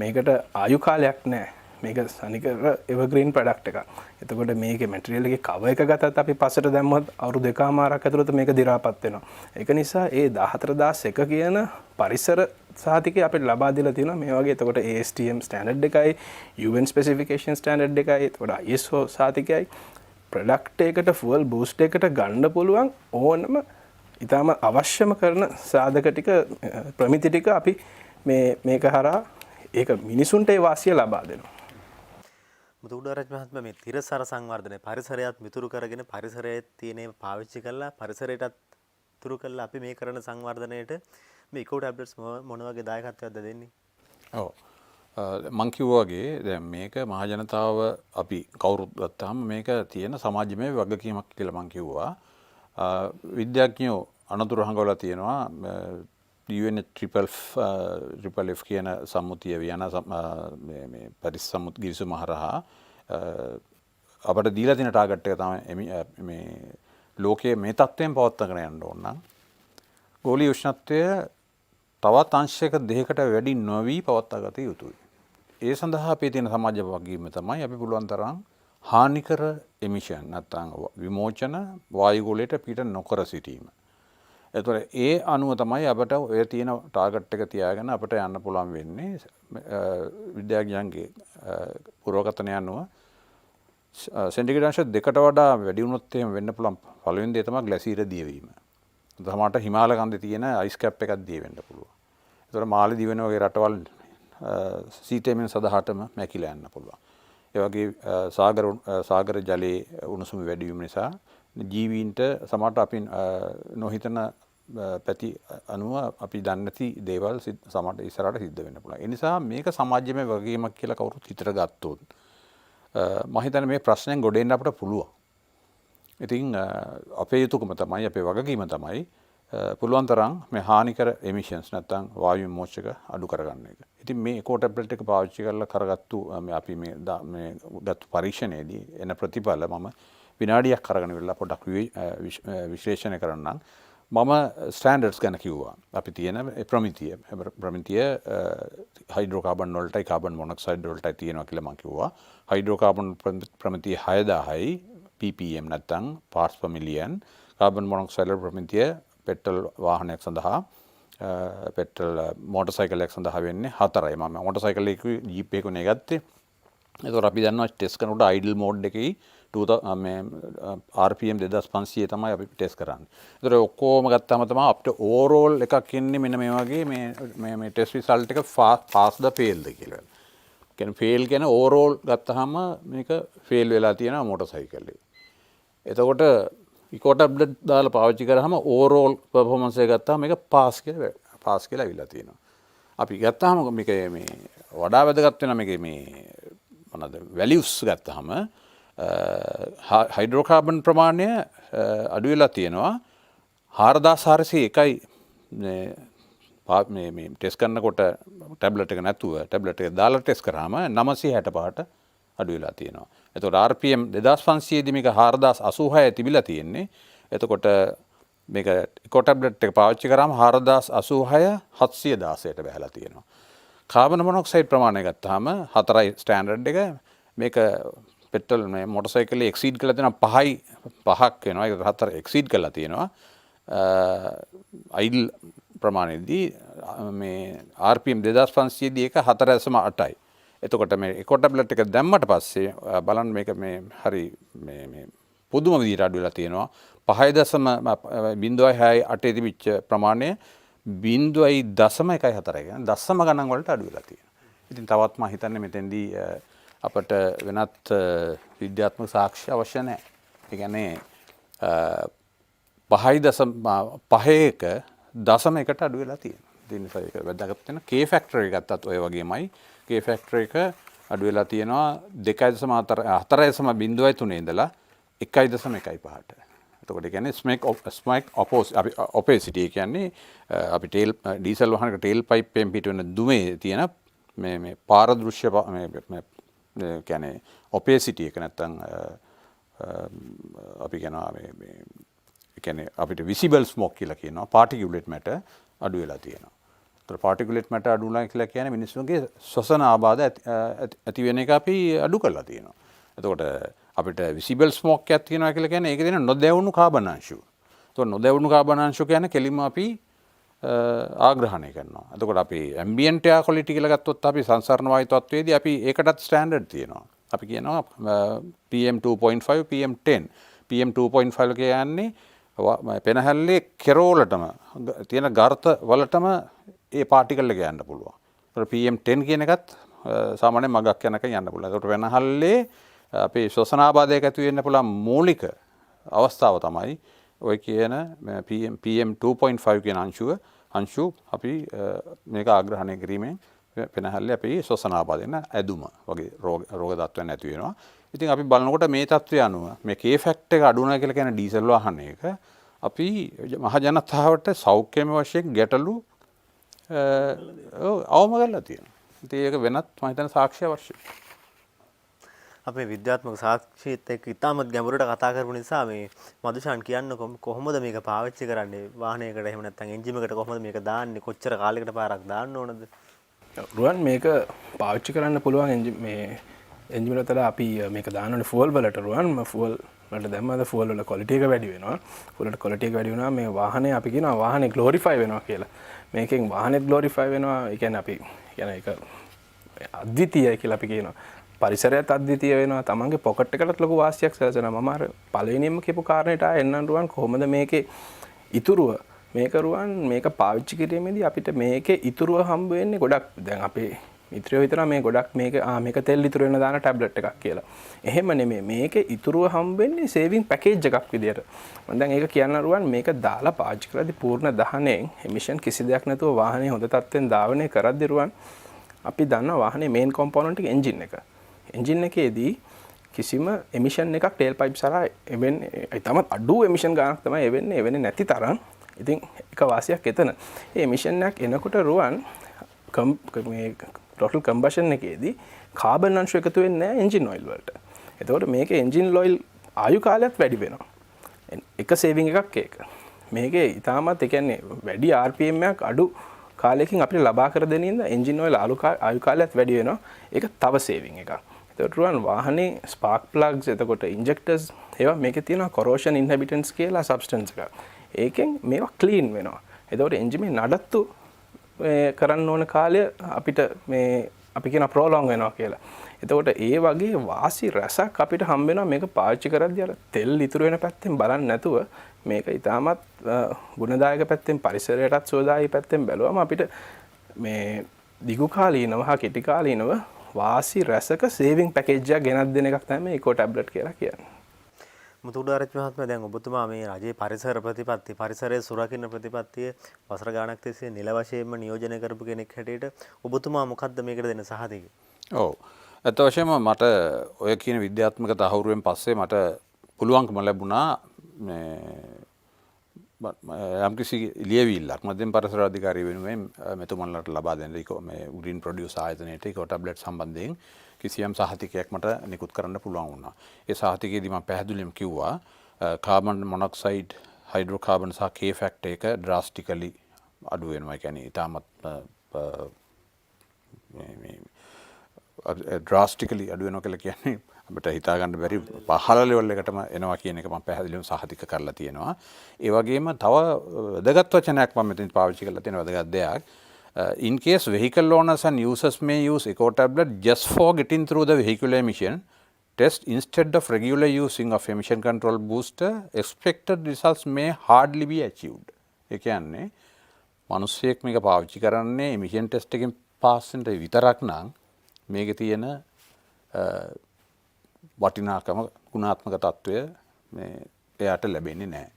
මේකට ආයු කාලයක් නැහැ. මේක සනිකර එවර්ග්‍රීන් ප්‍රොඩක්ට් එකක්. එතකොට මේකේ මැටීරියල් එකේ කවර් එක ගත්තත් අපි පස්සට දැම්මොත් අවුරුදු දෙකමාරක් ඇතුළත මේක දි รา පත් වෙනවා. ඒක නිසා ඒ 14001 කියන පරිසර සහතිකය අපිට ලබා දීලා තියෙනවා මේ වගේ. එතකොට ASTM ස්ටෑන්ඩඩ් එකයි, UN ස්පෙસિෆිකේෂන් ස්ටෑන්ඩඩ් එකයි, එතකොට ISO සහතිකයයි ප්‍රොඩක්ට් එකකට ෆුවල් බූස්ට් එකකට ගන්න පුළුවන් ඕනම ඊටම අවශ්‍යම කරන සාධක ටික ප්‍රමිති ටික අපි මේක හරහා ඒක මිනිසුන්ට ඒ වාසිය ලබා දෙනවා. මුතුකුඩාරාජ මහත්මයා මේ තිරසර සංවර්ධනය පරිසරයත් මිතුරු කරගෙන පරිසරයේ තියෙන පාවිච්චි කරලා පරිසරයටත් තුරු කරලා අපි මේ කරන සංවර්ධනයේට මේ ඉකෝ ටැබ්ලට්ස් මොන වගේ දායකත්වයක්ද දෙන්නේ? ඔව්. මං කිව්වා වගේ දැන් මේක මහජනතාව අපි කවුරුත් ගත්තාම මේක තියෙන සමාජමය වගකීමක් කියලා මං කිව්වා. විද්‍යාඥයෝ අනතුරු හංගවලා තියෙනවා UNFFF කියන සම්මුතිය වියන මේ පරිසම්මුත් ගිවිසුම හරහා අපට දීලා තියෙන ටාගට් එක තමයි මේ ලෝකයේ මේ තත්ත්වයෙන් පවත්වාගෙන යන්න ඕන නම් ගෝලීය උෂ්ණත්වය තවත් අංශයක දෙකකට වැඩි නොවි පවත්වා ගත යුතුයි. ඒ සඳහා අපේ තියෙන සමාජ වගකීම තමයි අපි පුළුවන් තරම් හානිකර එමිෂන් නැත්නම් විමෝචන වායුගෝලයට පිට නොකර සිටීම. එතකොට ඒ අනුව තමයි අපට ඔය තියෙන ටාගට් එක තියාගෙන අපිට යන්න පුළුවන් වෙන්නේ විද්‍යාඥයන්ගේ පුරවකථනය අනුව සෙන්ටිග්‍රේඩ් අංශ 2කට වඩා වැඩි වුණොත් එහෙම වෙන්න පුළුවන් පළවෙනි දේ තමයි ග්ලැසියර දියවීම. සමහරට හිමාලය කන්දේ තියෙන අයිස් කැප් එකක් දිය වෙන්න පුළුවන්. ඒතර මාලදිව වෙන වගේ රටවල් සීතේමින් සදහටම මැකිලා යන්න පුළුවන්. ඒ වගේ සාගර ජලයේ උණුසුම වැඩි වීම නිසා ජීවීන්ට සමහරට අපි නොහිතන පැති අනුව අපි දන්නේ නැති දේවල් සමහරට ඉස්සරහට සිද්ධ වෙන්න පුළුවන්. ඒ නිසා මේක සමාජයේම වගකීමක් කියලා කවුරුත් හිතට ගත්තොත් මම හිතන්නේ මේ ප්‍රශ්නෙන් ගොඩ එන්න අපිට පුළුවන්. ඉතින් අපේ යුතුයකම තමයි අපේ වගකීම තමයි පුළුවන් තරම් මේ හානිකර එමිෂන්ස් නැත්නම් වායු විමෝචක අඩු කරගන්න එක. ඉතින් මේ ඉකෝ ටැබ්ලට් එක පාවිච්චි කරලා කරගත්තු අපි මේ ගත්තු පරීක්ෂණයේදී එන ප්‍රතිඵල මම විනාඩියක් අරගෙන ඉවරලා පොඩ්ඩක් විශ්ලේෂණය කරන්නම්. මම ස්ටෑන්ඩඩ්ස් ගැන කිව්වා. අපි තියෙන ප්‍රමිතිය හයිඩ්‍රෝකාබන් වලටයි කාබන් මොනොක්සයිඩ් වලටයි තියෙනවා කියලා මම කිව්වා. හයිඩ්‍රෝකාබන් ප්‍රමිතිය 6000යි ppm නැත්නම් parts per million. Carbon monoxide ප්‍රමිතිය පෙට්‍රල් වාහනයක් සඳහා පෙට්‍රල් මෝටර් සයිකලයක් සඳහා වෙන්නේ 4යි. මම මෝටර් සයිකල් එකේ ජීප් එකකුනේ ගත්තේ. ඒතකොට අපි දන්නවා ටෙස්ට් කරනකොට අයිඩල් මෝඩ් එකේ RPM 2500 තමයි අපි ටෙස්ට් කරන්නේ. ඒතර ඔක්කොම ගත්තාම තමයි අපිට ඕවරෝල් එකක් ඉන්නේ මෙන්න මේ වගේ මේ ටෙස්ට් රිසල්ට් එක පාස්ද ෆේල්ද කියලා. කියන්නේ ෆේල් කියන ඕවරෝල් ගත්තාම මේක ෆේල් වෙලා තියෙනවා මෝටර් සයිකලේ. එතකොට ඉකෝ ටැබ්ලට් දාලා පාවිච්චි කරාම ඕවරෝල් පර්ෆෝමන්ස් එක ගත්තාම මේක පාස් කියලා අවිලා තියෙනවා. අපි ගත්තාම මේක මේ වඩා වැදගත් වෙන මේකේ මේ මොනවාද වැලියුස් ගත්තාම හයිඩ්‍රෝකාබන් ප්‍රමාණය අඩු වෙලා තියෙනවා 4401යි මේ ටෙස්ට් කරනකොට ටැබ්ලට් එක නැතුව ටැබ්ලට් එක දාලා ටෙස්ට් කරාම 965ට අඩු වෙලා තියෙනවා. එතකොට RPM 2500 දී මේක 4086 තිබිලා තියෙන්නේ. එතකොට මේක ඉකෝ ටැබ්ලට් එක පාවිච්චි කරාම 4086 716ට බහැලා තියෙනවා. කාබන් මොනොක්සයිඩ් ප්‍රමාණය ගත්තාම 4යි ස්ටෑන්ඩඩ් එක මේක පෙට්‍රල් මේ මෝටර් සයිකලේ එක්සීඩ් කරලා තියෙනවා 5ක් වෙනවා. ඒක 4 එක්සීඩ් කරලා තියෙනවා. අයිඩල් ප්‍රමාණයේදී මේ RPM 2500 දී ඒක 4.8යි. එතකොට මේ ඉකෝ ටැබ්ලට් එක දැම්මට පස්සේ බලන්න මේක මේ හරි මේ පුදුම විදිහට අඩු වෙලා තියෙනවා. 5.06 තිබිච්ච ප්‍රමාණය 0.14 කියන්නේ දශම ගණන් වලට අඩු වෙලා තියෙනවා. ඉතින් තවත් මම හිතන්නේ මෙතෙන්දී අපට වෙනත් විද්‍යාත්මක සාක්ෂි අවශ්‍ය නැහැ. ඒ කියන්නේ 5.5ක දශම එකට අඩු වෙලා තියෙනවා. ඒ නිසා ඒක වැදගත් වෙන K factor එක ගත්තත් ඔය වගේමයි K factor එක අඩු වෙලා තියෙනවා 2.4.03 ඉඳලා 1.15ට. එතකොට ඒ කියන්නේ ස්මොක් ඔපේසිටි කියන්නේ අපි ඩීසල් වාහනයක ටේල් පයිප් එකෙන් පිට වෙන දුමේ තියෙන මේ පාරදෘශ්‍ය මේ කියන්නේ ඔපේසිටි එක නැත්තම් අපි කියනවා මේ කියන්නේ අපිට විසිබල් ස්මොක් කියලා කියනවා පාටිකියුලේට් මැටර් අඩු වෙලා තියෙනවා. පාටිකුලේට් මැටර් අඩු වුණා කියලා කියන්නේ මිනිස්සුන්ගේ ශ්වසන ආබාධ ඇති වෙන එක අපි අඩු කරලා තියෙනවා. එතකොට අපිට විසිබල් ස්මෝක් එකක් තියෙනවා කියලා කියන්නේ ඒකේ තියෙන නොදැවුණු කාබන් අංශු. එතකොට නොදැවුණු කාබන් අංශු කියන්නේ කෙලින්ම අපි ආග්‍රහණය කරනවා. එතකොට අපි ඇම්බියන්ට් එයාර් ක්වොලිටි කියලා ගත්තොත් අපි සංසරණ වායු තත්ත්වයේදී අපි ඒකටත් ස්ටෑන්ඩඩ් තියෙනවා. අපි කියනවා PM2.5 PM10. PM2.5 කියන්නේ පෙනහැල්ලේ කෙරෝලටම තියෙන ගර්ත වලටම ඒ පාටිකල් එක යන්න පුළුවන්. ඒතකොට PM10 කියන එකත් සාමාන්‍යයෙන් මගක් යනක යන්න පුළුවන්. ඒකට වෙනහල්ලේ අපේ ශ්වසන ආබාධයක ඇති වෙන්න පුළුවන් මූලික අවස්ථාව තමයි ඔය කියන PM2.5 කියන අංශු අපි මේක ආග්‍රහණය කිරීමෙන් පෙනහැල්ලේ අපි ශ්වසන ආබාධයෙන් ඇදුම වගේ රෝග තත්ත්වයන් ඇති වෙනවා. ඉතින් අපි බලනකොට මේ තත්ත්වය අනුව මේ K ෆැක්ටර් එක අඩු වෙනවා කියලා කියන ඩීසල් වාහනයක අපි මහ ජනතාවට සෞඛ්‍යමය වශයෙන් ගැටලු අවම කරලා තියෙනවා. ඉතින් ඒක වෙනත් මම හිතන සාක්ෂි අවශ්‍යයි. අපේ විද්‍යාත්මක සාක්ෂියත් එක්ක ඉතාමත් ගැඹුරට කතා කරපු නිසා මේ මදුෂාන් කියන්න කොහොමද මේක පාවිච්චි කරන්නේ වාහනයකට එහෙම නැත්නම් එන්ජින් එකකට කොහොමද මේක දාන්නේ කොච්චර කාලයකට පාරක් දාන්න ඕනද? රුවන් මේක පාවිච්චි කරන්න පුළුවන් එන්ජින් වලට අපි මේක දානනේ ෆුවල් වලට රුවන් ෆුවල් වලට දැම්මම ෆුවල් වල ක්වොලිටි එක වැඩි වෙනවා. ෆුවල් වල ක්වොලිටි එක වැඩි වුණා මේ වාහනේ අපි කියනවා වාහනේ ග්ලෝරිෆයි වෙනවා කියලා. මේකෙන් වාහනේත් ග්ලෝරිෆයි වෙනවා. ඒ කියන්නේ අපි කියන එක අද්විතීයයි කියලා අපි කියනවා. පරිසරයත් අද්විතීය වෙනවා. තමන්ගේ පොකට් එකටත් ලොකු වාසියක් සැලසෙනවා. මම අර පළවෙනියෙන්ම කියපු කාරණේට ආයෙ එන්නම් රුවන් කොහොමද මේකේ ඉතුරුව මේක රුවන් මේක පාවිච්චි කිරීමේදී අපිට මේකේ ඉතුරුව හම්බ වෙන්නේ ගොඩක් දැන් අපේ මිත්‍රයෝ හිතනවා මේ ගොඩක් මේක තෙල් ඉතුරු වෙන දාන ටැබ්ලට් එකක් කියලා. එහෙම නෙමෙයි මේකේ ඉතුරුව හම්බ වෙන්නේ සේවිං පැකේජ් එකක් විදියට. මම දැන් ඒක කියන්න රුවන් මේක දාලා පාවිච්චි කරද්දී පූර්ණ දහණයෙන් එමිෂන් කිසි දෙයක් නැතුව වාහනේ හොඳ තත්ත්වෙන් ධාවනය කරද්දී රුවන් අපි දන්නවා වාහනේ මේන් කොම්පොනන්ට් එක එන්ජින් එක. එන්ජින් එකේදී කිසිම එමිෂන් එකක් ටේල් පයිප් සරහා එවෙන්නේ ඊටමත් අඩු එමිෂන් ගානක් තමයි එවෙන්නේ නැති තරම්. ඉතින් එක වාසියක් එතන. මේ එමිෂන් එකක් එනකොට රුවන් මේ ටෝටල් කම්බෂන් එකේදී කාබන් අංශු එකතු වෙන්නේ නැහැ එන්ජින් ඔයිල් වලට. එතකොට මේකේ එන්ජින් ඔයිල් ආයු කාලයත් වැඩි වෙනවා. එක සේවිං එකක් ඒක. මේකේ ඊටමත් ඒ කියන්නේ වැඩි RPM එකක් අඩු කාලයකින් අපිට ලබා කර දෙන ඉඳ එන්ජින් ඔයිල් ආයු කාලයත් වැඩි වෙනවා. ඒක තව සේවිං එකක්. එතකොට රුවන් වාහනේ ස්පාර්ක් ප්ලග්ස් එතකොට ඉන්ජෙක්ටර්ස් ඒවා මේකේ තියෙනවා කොරෝෂන් ඉන්හිබිටන්ට්ස් කියලා සබ්ස්ටන්ස් එකක්. ඒකෙන් මේවා ක්ලීන් වෙනවා. එතකොට එන්ජිමේ නඩත්තු කරන්න ඕන කාලය අපිට මේ අපි කියන ප්‍රොලොංග් වෙනවා කියලා. එතකොට ඒ වගේ වාසි රසක් අපිට හම්බ වෙනවා මේක පාවිච්චි කරද්දී අර තෙල් ඉතුරු වෙන පැත්තෙන් බලන්නේ නැතුව මේක ඊටමත් ගුණදායක පැත්තෙන් පරිසරයටත් සුවදායී පැත්තෙන් බැලුවම අපිට මේ දිගු කාලීනව හා කෙටි කාලීනව වාසි රසක සේවිං පැකේජ් එකක් ගෙනත් දෙන එකක් තමයි මේ ඉකෝ ටැබ්ලට් කියලා කියන්නේ. මුතුඩාරච්චි මහත්මයා දැන් ඔබතුමා මේ රජයේ පරිසර ප්‍රතිපත්ති පරිසරයේ සුරකින්න ප්‍රතිපත්තිය වසර ගාණක් තිස්සේ නිල වශයෙන්ම නියෝජනය කරපු කෙනෙක් හැටියට ඔබතුමා මොකද්ද මේකට දෙන සහතිකය? ඔව්. ඇත්ත වශයෙන්ම මට ඔය කියන විද්‍යාත්මක තහවුරුවෙන් පස්සේ මට පුළුවන්කම ලැබුණා මේ යම්කිසි ලියවිල්ලක් මධ්‍යම පරිසර අධිකාරිය වෙනුවෙන් මෙතුමන්ලට ලබා දෙන්න මේ ග්‍රීන් ප්‍රොඩියුස් ආයතනයට ඉකෝ ටැබ්ලට් සම්බන්ධයෙන් කිසියම් සහතිකයක් මට නිකුත් කරන්න පුළුවන් වුණා. ඒ සහතිකයේදී මම පැහැදිලිවම කිව්වා කාබන් මොනොක්සයිඩ් හයිඩ්‍රෝකාබන් සහ K ෆැක්ටර් එක ඩ්‍රාස්ටිකලි අඩු වෙනවා. ඒ කියන්නේ ඊටමත් ඩ්‍රාස්ටිකලි අඩු වෙනවා කියලා කියන්නේ අපිට හිතා ගන්න බැරි පහළ ලෙවල් එකටම එනවා කියන එක මම පැහැදිලිවම සහතික කරලා තියෙනවා. ඒ වගේම තව වැදගත් වචනයක් මම මෙතන පාවිච්චි කරලා තියෙන වැදගත් දෙයක් in case vehicle owners and users may use eco tablet just for getting through the vehicular emission test instead of regular using of emission control booster expected results may hardly be achieved. ඒ කියන්නේ මිනිස්සෙක් මේක පාවිච්චි කරන්නේ emission test එකෙන් පාස් වෙන්න විතරක් නම් මේකේ තියෙන වටිනාකම ගුණාත්මක තත්වය මේ එයාට ලැබෙන්නේ නැහැ.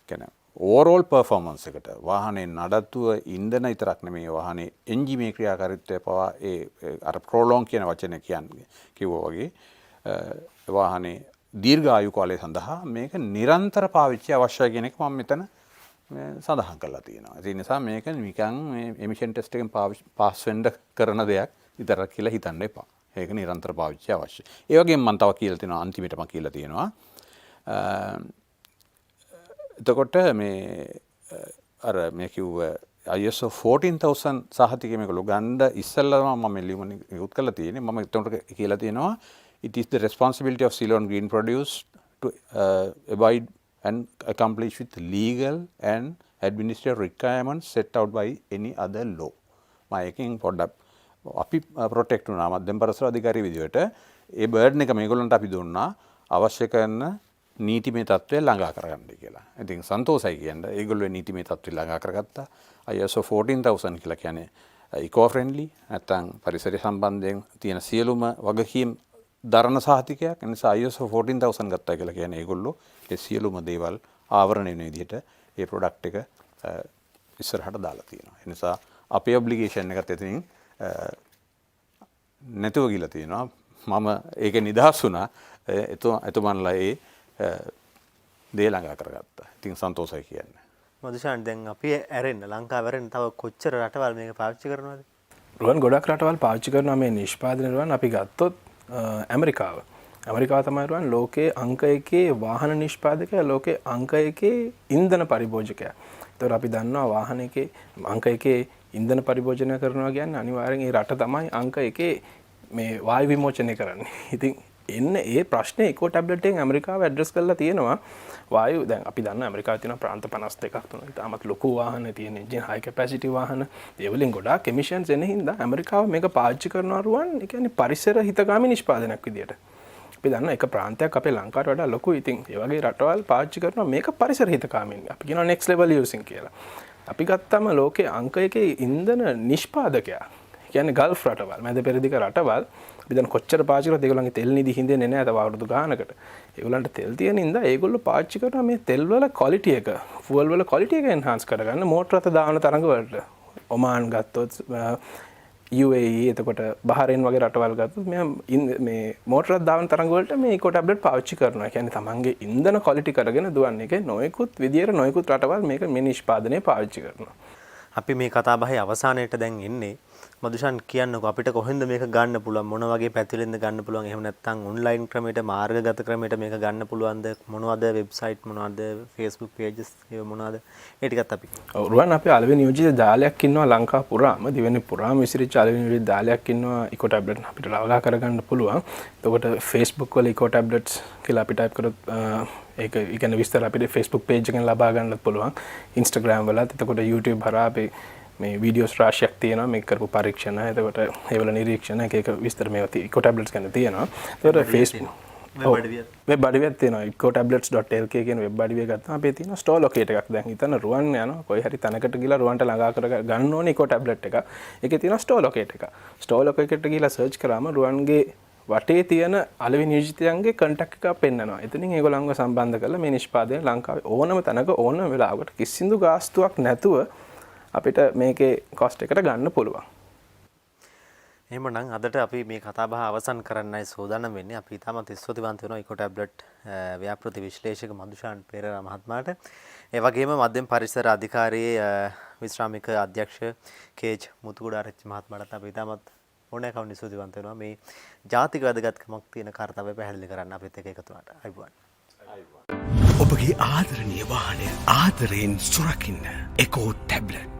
කියන්නේ ඕවරෝල් පර්ෆෝමන්ස් එකට වාහනේ නඩත්තුව ඉන්ධන විතරක් නෙමෙයි වාහනේ එන්ජිමේ ක්‍රියාකාරීත්වය පවා ඒ අර ප්‍රොලොං කියන වචනේ කියන්නේ කිව්වා වගේ වාහනේ දීර්ඝ ආයු කාලය සඳහා මේක නිරන්තර පාවිච්චි අවශ්‍යයි කියන එක මම මෙතන සඳහන් කරලා තියෙනවා. ඒ නිසා මේක නිකන් මේ එමිෂන් ටෙස්ට් එකෙන් පාස් වෙන්න කරන දෙයක් විතරක් කියලා හිතන්න එපා. ඒක නිරන්තර පාවිච්චි අවශ්‍යයි. ඒ වගේම මම තව කියලා තියෙනවා අන්තිමටම කියලා තියෙනවා. එතකොට මේ අර මේ කිව්ව ISO 14000 සහතිකය මේගොල්ලෝ ගන්න ඉස්සෙල්ලාම මම ලියුම නිකුත් කරලා තියෙන්නේ. මම එතකොට කියලා තියෙනවා it is the responsibility of Ceylon Green Produce to abide and accomplish with legal and administrative requirements set out by any other law. මම පොඩ්ඩක් අපි ප්‍රොටෙක්ට් වුණා මධ්‍යම පරිසර අධිකාරිය විදිහට ඒ බර්ඩන් එක මේගොල්ලන්ට අපි දුන්නා අවශ්‍ය කරන නීතිමය තත්ත්වය ළඟා කරගන්න කියලා. ඉතින් සන්තෝෂයි කියන්නේ ඒගොල්ලෝ නීතිමය තත්ත්වය ළඟා කරගත්තා. ISO 14000 කියලා කියන්නේ ඉකෝ ෆ්‍රෙන්ඩ්ලි නැත්නම් පරිසරය සම්බන්ධයෙන් තියෙන සියලුම වගකීම් දරන සහතිකයක්. ඒ නිසා ISO 14000 ගත්තා කියලා කියන්නේ ඒගොල්ලෝ ඒ සියලුම දේවල් ආවරණය වෙන විදිහට ඒ ප්‍රොඩක්ට් එක ඉස්සරහට දාලා තියෙනවා. ඒ නිසා අපේ ඔබ්ලිගේෂන් එකත් එතනින් නැතුව ගිහලා තියෙනවා. මම ඒක නිදහස් වුණා. එතුමන්ලා ඒ දේ ළඟා කරගත්තා. ඉතින් සන්තෝෂයි කියන්නේ. මදුෂාන් දැන් අපි ඇරෙන්න ලංකාව ඇරෙන්න තව කොච්චර රටවල් මේක පාවිච්චි කරනවද? රුවන් ගොඩක් රටවල් පාවිච්චි කරනවා මේ නිෂ්පාදන රුවන්. අපි ගත්තොත් ඇමරිකාව. ඇමරිකාව තමයි රුවන් ලෝකයේ අංක 1 වාහන නිෂ්පාදකයා, ලෝකයේ අංක 1 ඉන්ධන පරිභෝජකයා. ඒතර අපි දන්නවා වාහන එකේ අංක 1 ඉන්ධන පරිභෝජනය කරනවා කියන්නේ අනිවාර්යෙන් ඒ රට තමයි අංක 1 මේ වායු විමෝචනය කරන්නේ. ඉතින් ඒ ප්‍රශ්නේ ඉකෝ ටැබ්ලට් එකෙන් ඇමරිකාව ඇඩ්‍රස් කරලා තියෙනවා. වායු දැන් අපි දන්න ඇමරිකාවේ තියෙන ප්‍රාන්ත 52ක් තුන. තාමත් ලොකු වාහන තියෙන එන්ජින් හයි කැපැසිටි වාහන. ඒ වලින් ගොඩාක් එමිෂන්ස් එන හින්දා ඇමරිකාව මේක පාවිච්චි කරනවා රුවන්. ඒ කියන්නේ පරිසර හිතකාමී නිෂ්පාදනයක් විදියට. අපි දන්න එක ප්‍රාන්තයක් අපේ ලංකාවට වඩා ලොකුයි. ඉතින් ඒ වගේ රටවල් පාවිච්චි කරනවා මේක පරිසර හිතකාමී. අපි කියනවා next level using කියලා. අපි ගත්තම ලෝකේ අංක 1 ඉන්ධන නිෂ්පාදකයා. කියන්නේ ගල්ෆ් රටවල්, මැද පෙරදිග රටවල් අපි දැන් කොච්චර පාවිච්චි කරාද ඒගොල්ලන්ගේ තෙල් නිදි හින්දෙන්නේ නැහැ තව අවුරුදු ගානකට. ඒගොල්ලන්ට තෙල් තියෙන හින්දා ඒගොල්ලෝ පාවිච්චි කරනවා මේ තෙල් වල ක්වොලිටි එක, ෆුවල් වල ක්වොලිටි එක එන්හාන්ස් කරගන්න මෝටර රථ දාන තරඟ වලට. ඔමාන් ගත්තොත් UAE එතකොට බහරේන් වගේ රටවල් ගත්තොත් මේ මෝටර රථ දාන තරඟ වලට මේ ඉකෝ ටැබ්ලට් පාවිච්චි කරනවා. කියන්නේ තමන්ගේ ඉන්ධන ක්වොලිටි කරගෙන දුවන්නේ. ඒකේ නොයෙකුත් විදියට නොයෙකුත් රටවල් මේක මේ නිෂ්පාදනය පාවිච්චි කරනවා. අපි මේ කතා බහේ අවසානයේට දැන් එන්නේ. මදුෂාන් කියන්නකෝ අපිට කොහෙන්ද මේක ගන්න පුළුවන්, මොන වගේ පැතිවලින්ද ගන්න පුළුවන්, එහෙම නැත්නම් ඔන්ලයින් ක්‍රමයට මාර්ගගත ක්‍රමයට මේක ගන්න පුළුවන්ද, මොනවද වෙබ්සයිට් මොනවද, Facebook pages ඒ මොනවද, ඒ ටිකත් අපි රුවන් අපේ අලවෙනි නියෝජිත දාලයක් ඉන්නවා ලංකාව පුරාම, දිවෙන්නේ පුරාම විසිරිච්ච අලවෙනි නියෝජිත දාලයක් ඉන්නවා ඉකෝ ටැබ්ලට් අපිට ලබා කරගන්න පුළුවන්. එතකොට Facebook වල ඉකෝ ටැබ්ලට්ස් කියලා අපි ටයිප් කරොත් ඒක ඉගෙන විස්තර අපිට Facebook page එකෙන් ලබා ගන්නත් පුළුවන්. Instagram වලත් එතකොට YouTube හරහා අපි මේ වීඩියෝස් රාශියක් තියෙනවා මේ කරපු පරීක්ෂණ. එතකොට ඒවල නිරීක්ෂණ එක එක විස්තර මේවා ඉකෝ ටැබ්ලට්ස් ගැන තියෙනවා. එතකොට Facebook වෙබ් අඩවියක් තියෙනවා ecotablets.lk කියන වෙබ් අඩවිය ගත්තාම අපේ තියෙන ස්ටෝර් ලොකේට් එකක්. දැන් හිතන්න රුවන් යනවා කොයි හරි තැනකට ගිහලා රුවන්ට ළඟා කර ගන්න ඕනේ ඉකෝ ටැබ්ලට් එක. ඒකේ තියෙන ස්ටෝර් ලොකේට් එක. ස්ටෝර් ලොකේට් එකට ගිහලා සර්ච් කරාම රුවන්ගේ වටේ තියෙන අලෙවි නියෝජිතයන්ගේ කන්ටැක්ට් එකක් පෙන්නනවා. එතනින් ඒගොල්ලන්ව සම්බන්ධ කරලා මේ නිෂ්පාදනය ලංකාවේ ඕනම තැනක ඕනම වෙලාවකට කිසිදු ගාස්තුවක් නැතුව අපිට මේකේ කොස්ට් එකට ගන්න පුළුවන්. එහෙමනම් අදට අපි මේ කතා බහ අවසන් කරන්නයි සූදානම් වෙන්නේ. අපි තාමත් ස්තුතිවන්ත වෙනවා ඉකෝ ටැබ්ලට් ව්‍යාපෘති විශ්ලේෂක මදුෂාන් පෙරේරා මහත්මයාට. ඒ වගේම මධ්‍යම පරිසර අධිකාරියේ විශ්‍රාමික අධ්‍යක්ෂ කේජ් මුතුකුඩාරච්චි මහත්මයාට අපි තාමත් ඕනෑකම් ස්තුතිවන්ත වෙනවා මේ ජාතික වැදගත්කමක් තියෙන කාර්යය පැහැදිලි කරන්න අපිත් එක්ක එකතු වුණාට. අයිබෝන්. ඔබගේ ආදරණීය වාහනය ආදරයෙන් සුරකින්න එකෝ ටැබ්ලට්